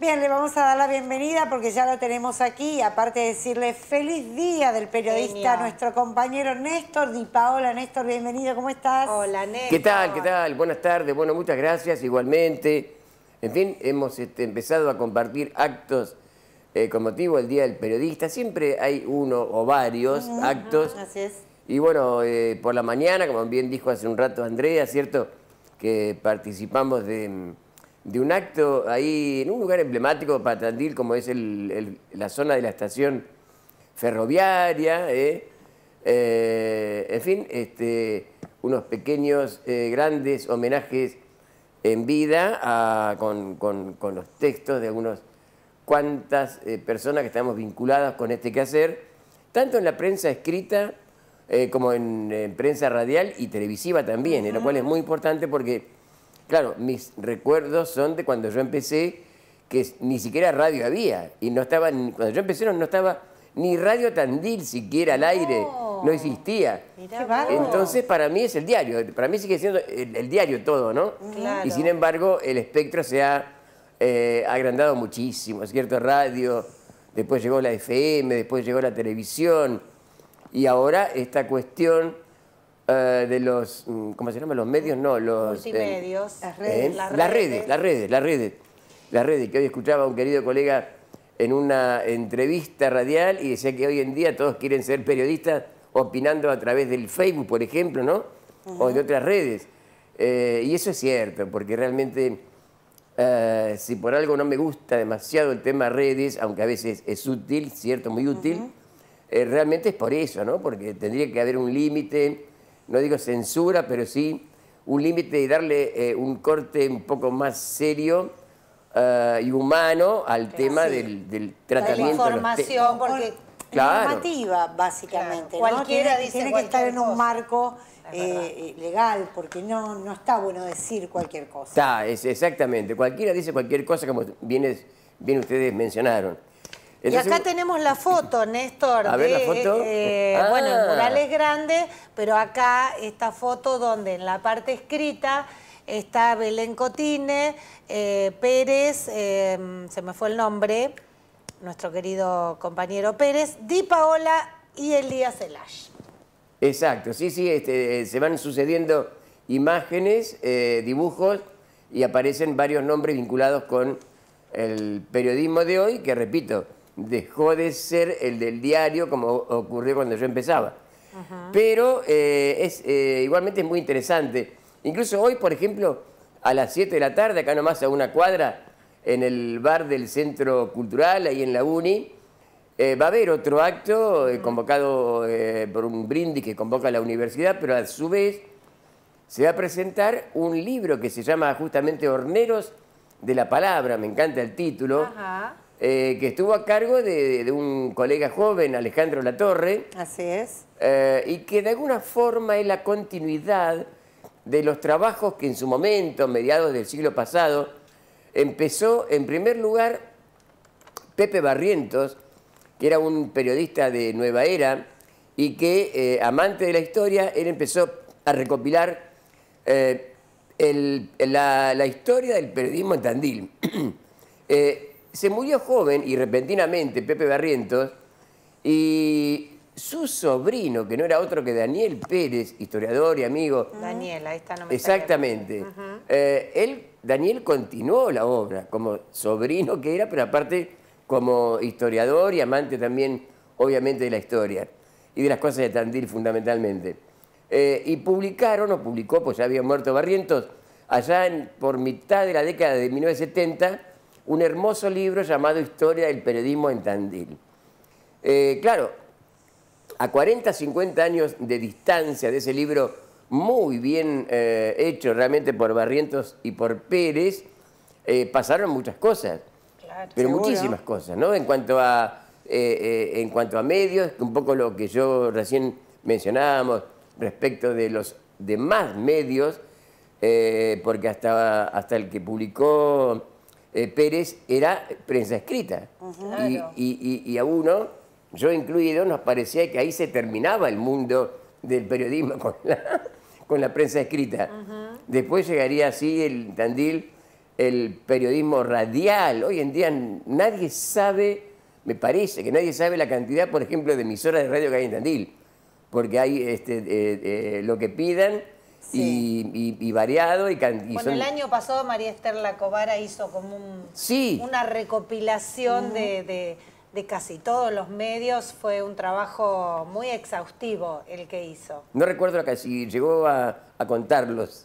Bien, le vamos a dar la bienvenida porque ya lo tenemos aquí. Aparte de decirle feliz día del periodista, nuestro compañero Néstor Di Paola. Néstor, bienvenido, ¿cómo estás? Hola, Néstor. ¿Qué tal? ¿Qué tal? Buenas tardes. Bueno, muchas gracias, igualmente. En fin, hemos empezado a compartir actos con motivo del Día del Periodista. Siempre hay uno o varios actos. Así es. Y bueno, por la mañana, como bien dijo hace un rato Andrea, ¿cierto? Que participamos de un acto ahí en un lugar emblemático para Tandil, como es la zona de la estación ferroviaria. En fin, unos pequeños, grandes homenajes en vida con los textos de algunas cuantas personas que estamos vinculadas con este quehacer, tanto en la prensa escrita como en prensa radial y televisiva también, lo cual es muy importante porque, claro, mis recuerdos son de cuando yo empecé, que ni siquiera radio había, y no estaba, cuando yo empecé no estaba ni Radio Tandil siquiera al aire, no existía. Entonces para mí es el diario, para mí sigue siendo el diario todo, ¿no? Claro. Y sin embargo el espectro se ha agrandado muchísimo, ¿cierto? Radio, después llegó la FM, después llegó la televisión, y ahora esta cuestión de los, ¿cómo se llama? Los medios, no, los... Multimedios. Las redes, que hoy escuchaba a un querido colega en una entrevista radial y decía que hoy en día todos quieren ser periodistas opinando a través del Facebook, por ejemplo, ¿no? O de otras redes. Y eso es cierto, porque realmente si por algo no me gusta demasiado el tema redes, aunque a veces es útil, cierto, muy útil, realmente es por eso, ¿no? Porque tendría que haber un límite, no digo censura, pero sí un límite y darle un corte un poco más serio y humano al tema del tratamiento. La información, porque normativa, básicamente. Claro. Cualquiera ¿no? dice Tiene que estar en un cosa. marco legal, porque no está bueno decir cualquier cosa. Está, exactamente. Cualquiera dice cualquier cosa, como bien ustedes mencionaron. Entonces, y acá tenemos la foto, Néstor. A ver la foto. Bueno, el mural es grande, pero acá esta foto donde en la parte escrita está Belén Cotine, Pérez, se me fue el nombre, nuestro querido compañero Pérez, Di Paola y Elías Elash. Exacto, sí, se van sucediendo imágenes, dibujos, y aparecen varios nombres vinculados con el periodismo de hoy, que repito, dejó de ser el del diario como ocurrió cuando yo empezaba. Pero igualmente es muy interesante. Incluso hoy, por ejemplo, a las 7 de la tarde, acá nomás a una cuadra, en el bar del Centro Cultural, ahí en la Uni, va a haber otro acto convocado por un brindis que convoca la universidad, pero a su vez se va a presentar un libro que se llama justamente Horneros de la Palabra, me encanta el título, que estuvo a cargo de un colega joven, Alejandro Latorre. Así es. Y que de alguna forma es la continuidad de los trabajos que en su momento, mediados del siglo pasado, empezó en primer lugar Pepe Barrientos, que era un periodista de Nueva Era y que, amante de la historia, él empezó a recopilar la historia del periodismo en Tandil. Se murió joven y repentinamente Pepe Barrientos, y su sobrino, que no era otro que Daniel Pérez, historiador y amigo. Daniel, ahí está, no me Exactamente. Daniel continuó la obra como sobrino que era, pero aparte como historiador y amante también, obviamente, de la historia y de las cosas de Tandil fundamentalmente. Y publicó, pues ya había muerto Barrientos, allá por mitad de la década de 1970, un hermoso libro llamado Historia del periodismo en Tandil. Claro, a 40, 50 años de distancia de ese libro muy bien hecho realmente por Barrientos y por Pérez, pasaron muchas cosas, pero seguro. muchísimas cosas, ¿no? En cuanto a medios, un poco lo que yo recién mencionábamos respecto de los demás medios, porque hasta el que publicó Pérez era prensa escrita. Y a uno, yo incluido, nos parecía que ahí se terminaba el mundo del periodismo con la prensa escrita. Después llegaría así el Tandil el periodismo radial. Hoy en día nadie sabe, me parece que nadie sabe la cantidad, por ejemplo, de emisoras de radio que hay en Tandil, porque hay lo que pidan. Sí. Y variado. Bueno, el año pasado María Esther Lacobara hizo como una recopilación de casi todos los medios. Fue un trabajo muy exhaustivo el que hizo. No recuerdo si llegó a contarlos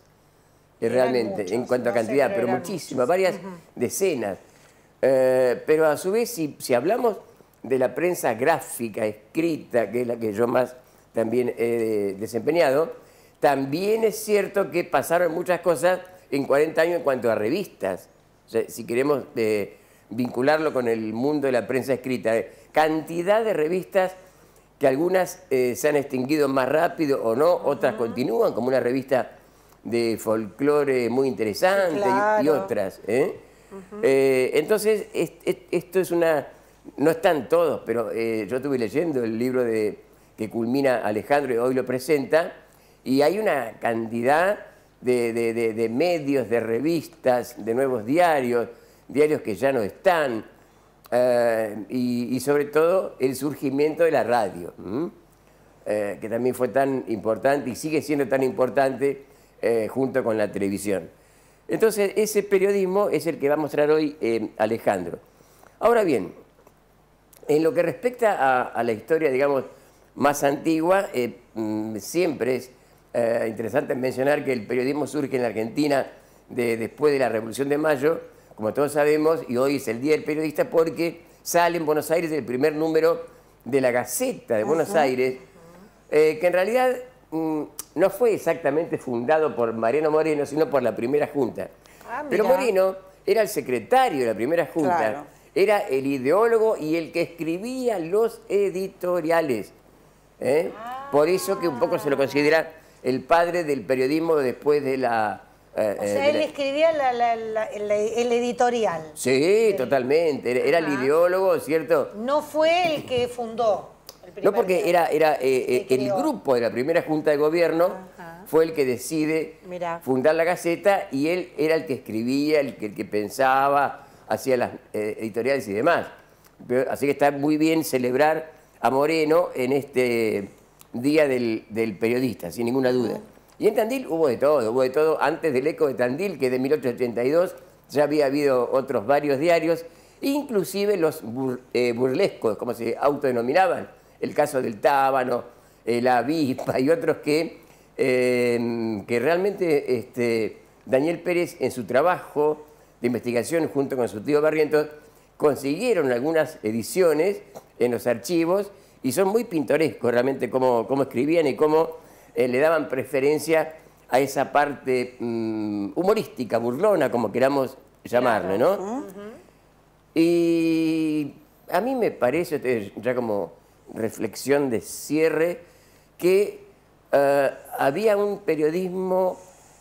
realmente, muchos, en cuanto a cantidad, pero muchísimas, varias decenas. Pero a su vez, si hablamos de la prensa gráfica, escrita, que es la que yo más también he desempeñado, también es cierto que pasaron muchas cosas en 40 años en cuanto a revistas. O sea, si queremos vincularlo con el mundo de la prensa escrita. Cantidad de revistas que algunas se han extinguido más rápido o no, otras continúan, como una revista de folclore muy interesante, sí, claro, y otras. Entonces, esto es una... No están todos, pero yo estuve leyendo el libro que culmina Alejandro y hoy lo presenta, y hay una cantidad de medios, de revistas, de nuevos diarios que ya no están, y sobre todo el surgimiento de la radio, que también fue tan importante y sigue siendo tan importante junto con la televisión. Entonces, ese periodismo es el que va a mostrar hoy Alejandro. Ahora bien, en lo que respecta a la historia, digamos, más antigua, siempre es interesante mencionar que el periodismo surge en la Argentina después de la Revolución de Mayo, como todos sabemos, y hoy es el Día del Periodista porque sale en Buenos Aires el primer número de la Gaceta de Buenos Aires, que en realidad no fue exactamente fundado por Mariano Moreno, sino por la primera Junta. Pero Moreno era el secretario de la primera Junta, claro, era el ideólogo y el que escribía los editoriales. Por eso que un poco se lo considera el padre del periodismo después de la... o sea, él escribía el editorial. Sí, totalmente. Era el ideólogo, ¿cierto? No fue el que fundó el primer. No, porque era el grupo de la primera Junta de Gobierno fue el que decide fundar la Gaceta, y él era el que escribía, el que pensaba, hacía las editoriales y demás. Así que está muy bien celebrar a Moreno en este Día del Periodista, sin ninguna duda. Y en Tandil hubo de todo. Antes del Eco de Tandil, que de 1882 ya había habido otros varios diarios, inclusive los burlescos, como se autodenominaban, el caso del Tábano, la Avispa y otros que realmente Daniel Pérez, en su trabajo de investigación junto con su tío Barrientos, consiguieron algunas ediciones en los archivos, y son muy pintorescos realmente cómo escribían y cómo le daban preferencia a esa parte humorística, burlona, como queramos llamarle, ¿no? Y a mí me parece, ya como reflexión de cierre, que había un periodismo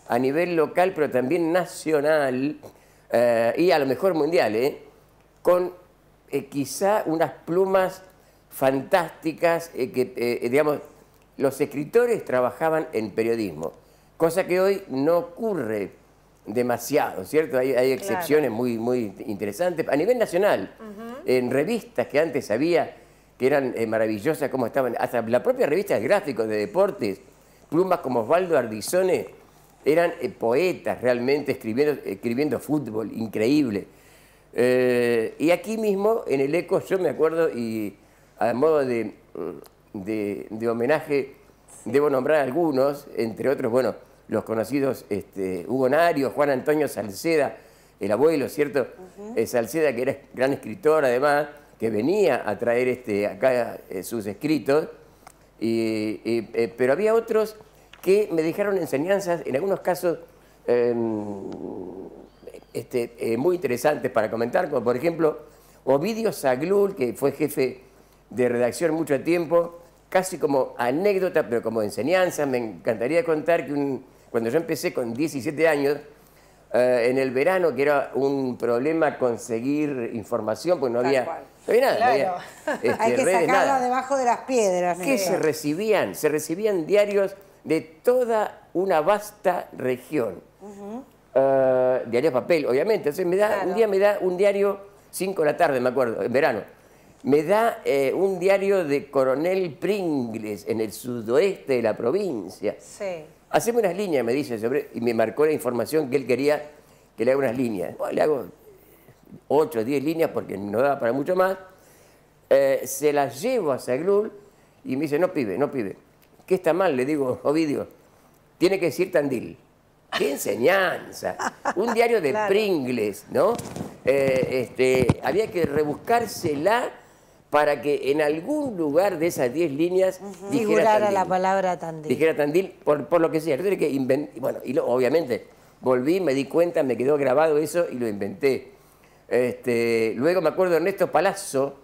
a nivel local, pero también nacional, y a lo mejor mundial, con quizá unas plumas fantásticas, digamos, los escritores trabajaban en periodismo, cosa que hoy no ocurre demasiado, ¿cierto? Hay excepciones muy interesantes a nivel nacional, en revistas que antes había, que eran maravillosas, como estaban, hasta la propia revista de gráficos de deportes, plumas como Osvaldo Ardizone, eran poetas realmente escribiendo fútbol, increíble. Y aquí mismo, en el Eco, yo me acuerdo, y a modo de homenaje, debo nombrar algunos, entre otros, bueno, los conocidos Hugo Nario, Juan Antonio Salceda, el abuelo, ¿cierto? Salceda, que era gran escritor, además, que venía a traer acá sus escritos, pero había otros que me dejaron enseñanzas, en algunos casos muy interesantes para comentar, como por ejemplo Ovidio Zaglul, que fue jefe de redacción mucho tiempo, casi como anécdota, pero como enseñanza. Me encantaría contar que cuando yo empecé con 17 años, en el verano, que era un problema conseguir información, porque no había nada. Claro. Hay que sacarla debajo de las piedras. ¿Qué se recibían? Se recibían diarios de toda una vasta región. diario papel, obviamente. Entonces un día me da un diario, 5 de la tarde, me acuerdo, en verano. Me da un diario de Coronel Pringles en el sudoeste de la provincia. Sí. Haceme unas líneas, me dice, y me marcó la información que él quería que le haga unas líneas. Bueno, le hago 8 o 10 líneas porque no daba para mucho más. Se las llevo a Saglul y me dice, no pibe, no pibe. ¿Qué está mal? Le digo, Ovidio, tiene que decir Tandil. ¡Qué enseñanza! Un diario de Pringles, ¿no? Había que rebuscársela para que en algún lugar de esas 10 líneas figurara la palabra Tandil. Dijera Tandil, por lo que sea. Entonces que bueno, obviamente volví, me di cuenta, me quedó grabado eso y lo inventé. Luego me acuerdo de Ernesto Palazzo,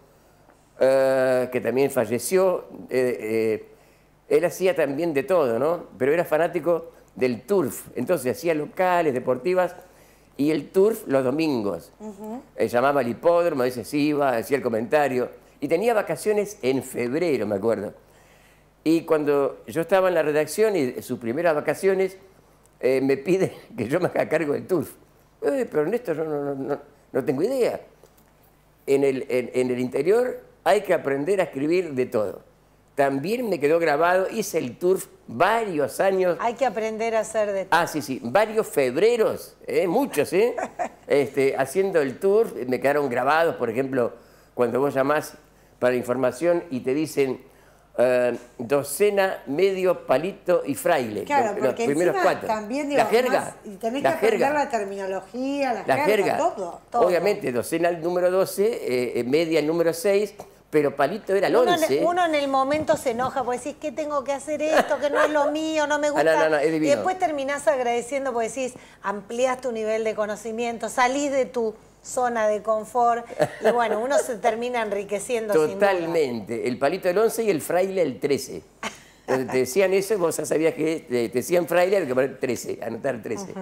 que también falleció. Él hacía también de todo, ¿no? Pero era fanático del turf. Entonces hacía locales, deportivas, y el turf los domingos. Llamaba al hipódromo, a veces iba, hacía el comentario. Y tenía vacaciones en febrero, me acuerdo. Y cuando yo estaba en la redacción y sus primeras vacaciones, me pide que yo me haga cargo del turf. Pero Ernesto, no tengo idea. En el interior hay que aprender a escribir de todo. También me quedó grabado, hice el turf varios años. Hay que aprender a hacer de todo. Ah, sí, varios febreros, muchos, haciendo el turf. Me quedaron grabados, por ejemplo, cuando vos llamás para información y te dicen docena, medio, palito y fraile. Claro, porque los primeros 4. También, digo, la jerga. Más, y tenés que aprender la terminología, la jerga, todo. Obviamente, docena el número 12, media el número 6, pero palito era el 11. Uno en el momento se enoja porque decís, ¿qué tengo que hacer esto? Que no es lo mío, no me gusta. No, es divino. Y después terminás agradeciendo porque decís, amplías tu nivel de conocimiento, salís de tu zona de confort y bueno, uno se termina enriqueciendo. Totalmente. Sin duda. El palito del 11 y el fraile el 13. Entonces te decían eso, vos ya sabías que te decían fraile, había que poner 13, anotar 13.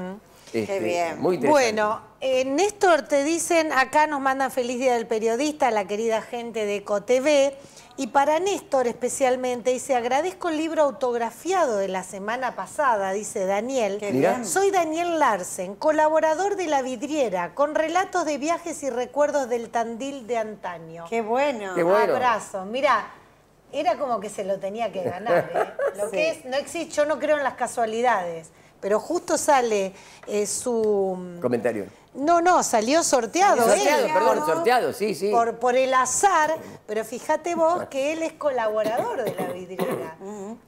Qué bien. Muy interesante. Bueno, Néstor, te dicen, acá nos mandan feliz día del periodista, la querida gente de EcoTV. Y para Néstor especialmente, dice, agradezco el libro autografiado de la semana pasada, dice Daniel. Qué bien. Soy Daniel Larsen, colaborador de La Vidriera, con relatos de viajes y recuerdos del Tandil de antaño. Qué bueno. Qué bueno. Abrazo. Mirá, era como que se lo tenía que ganar, ¿eh? Lo que es, no existe, yo no creo en las casualidades, pero justo sale su... Comentario. No, salió sorteado. Sorteado, sí. Por el azar, pero fíjate vos que él es colaborador de La Vidriera.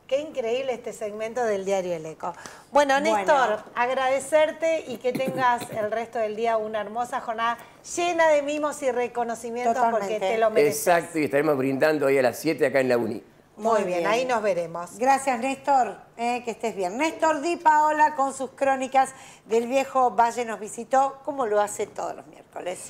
Qué increíble este segmento del diario El Eco. Bueno, Néstor, agradecerte y que tengas el resto del día una hermosa jornada llena de mimos y reconocimientos. Totalmente. Porque te lo mereces. Exacto, y estaremos brindando hoy a las 7 acá en la Uni. Muy bien, ahí nos veremos. Gracias, Néstor, que estés bien. Néstor Di Paola con sus crónicas del viejo Valle nos visitó, como lo hace todos los miércoles.